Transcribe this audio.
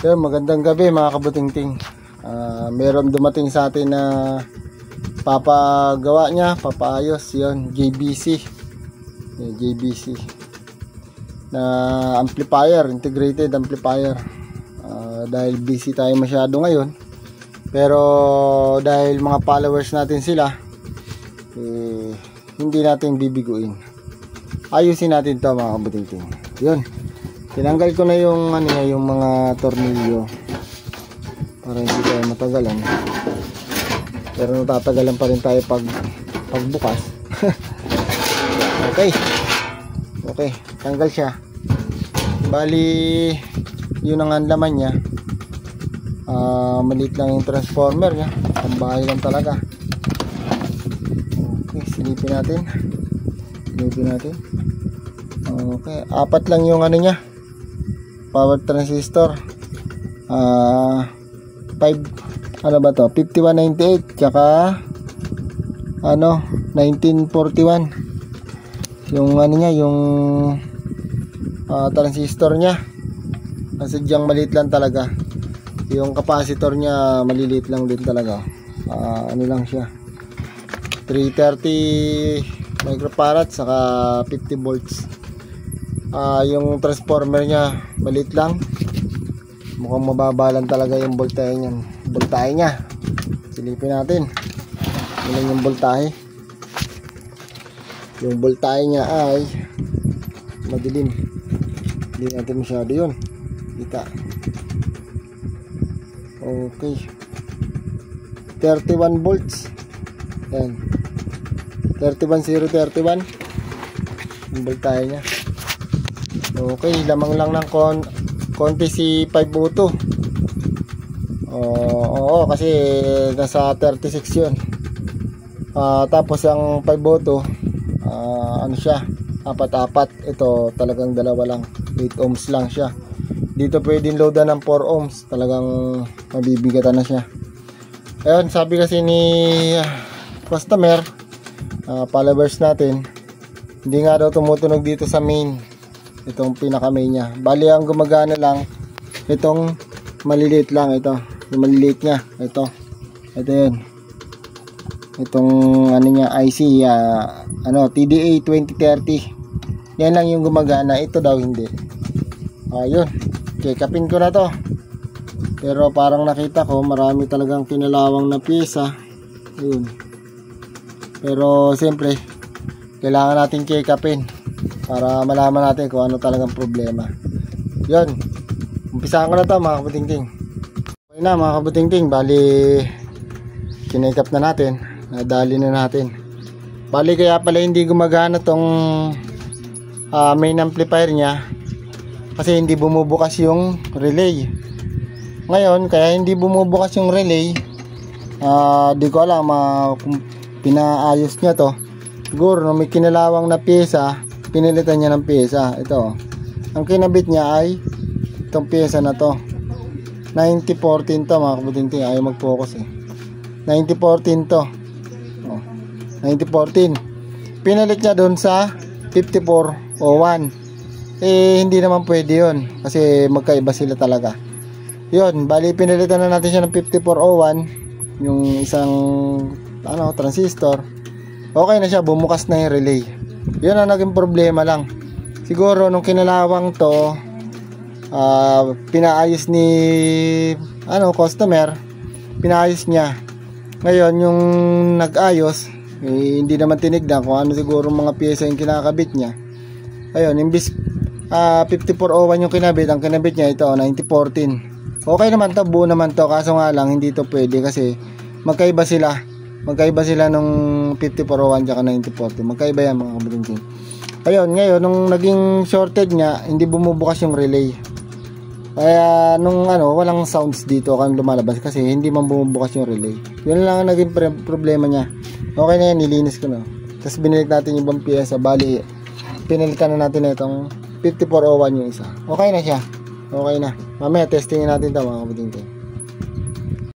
Sir, magandang gabi mga kabutingting. Meron dumating sa atin na papagawa niya, papaayos, yon JBC. JBC na amplifier, integrated amplifier. Dahil busy tayo masyado ngayon, pero dahil mga followers natin sila, hindi natin bibiguin. Ayusin natin to mga kabutingting. Yun, tinanggal ko na yung yung mga tornilyo para hindi tayo matagalan, pero natatagalan pa rin tayo pagbukas. Okay, tanggal siya. Bali yun ang laman niya. Maliit lang yung transformer niya, pambahay lang talaga. Okay, silipin natin. Okay, apat lang yung niya, power transistor. 5198 tsaka 1941 yung niya, yung transistor niya. Sadyang maliit lang talaga. Yung capacitor niya maliliit lang din talaga. Lang siya, 330 microfarad saka 50 volts. Yung transformer niya maliit lang, mukhang mababa lang talaga yung voltahe niya. Silipin natin ilan yung voltahe. Yung voltahe niya ay madilim, hindi natin masyado yun kita. Okay, 31 volts. Yan, 31031 yung voltahe niya. Okay, lamang lang ng konti si 502. Oo, kasi nasa 36 yun. Tapos ang 502, siya, apat-apat. Ito talagang dalawa lang, 8 ohms lang siya. Dito pwedeng loadan ng 4 ohms. Talagang mabibigatan na siya. Ayun, sabi kasi ni customer, followers natin, hindi nga daw tumutunog dito sa main, itong pinaka main niya. Bali ang gumagana lang itong maliliit lang, ito yung maliliit niya, ito yun, itong niya IC, TDA 2030, yan lang yung gumagana. Ito daw hindi. Ayun, check upin ko na to, pero parang nakita ko marami talagang kinalawang na pyesa. Yun, pero siyempre kailangan natin check upin para malaman natin kung ano talagang problema. Yun, umpisahan ko na to mga kabutingting. Okay na mga kabutingting, bali kinake up na natin, nadali na natin. Bali kaya pala hindi gumagana tong main amplifier niya, kasi hindi bumubukas yung relay. Ngayon kaya hindi bumubukas yung relay, di ko alam kung pinaayos niya to. Siguro no, may kinalawang na pyesa, pinilitan niya ng pyesa. Ito, ang kinabit niya ay itong pyesa na to, 9014 to mga kabutingting. Ayaw mag-focus 9014 to. 9014 pinalit niya doon sa 5401. Hindi naman pwede yun, kasi magkaiba sila talaga. Yun, bali pinalitan na natin siya ng 5401, yung isang transistor. Okay na siya, bumukas na yung relay. Yun ang naging problema lang. Siguro nung kinalawang to, pinaayos ni customer, pinaayos niya. Ngayon yung nag-ayos, hindi naman tinignan kung ano siguro mga pyesa yung kinakabit niya. Ayun, imbis 5401 yung kinabit, ang kinabit niya ito 9014. Okay naman to, buo naman to, kaso nga lang hindi to pwede kasi magkaiba sila nung 5401 tsaka 9014. Magkaiba yan mga kabutingting. Ayun, ngayon nung naging shorted niya, hindi bumubukas yung relay. Kaya nung walang sounds dito kan lumalabas kasi hindi man bumubukas yung relay. Yun lang ang naging problema niya. Okay na yan, nilinis ko na. Tapos binalik natin yung ibang pyesa. Bali pinalitan na natin itong 5401 yung isa. Okay na siya. Okay na. Mamaya testingin natin ito mga kabutingting.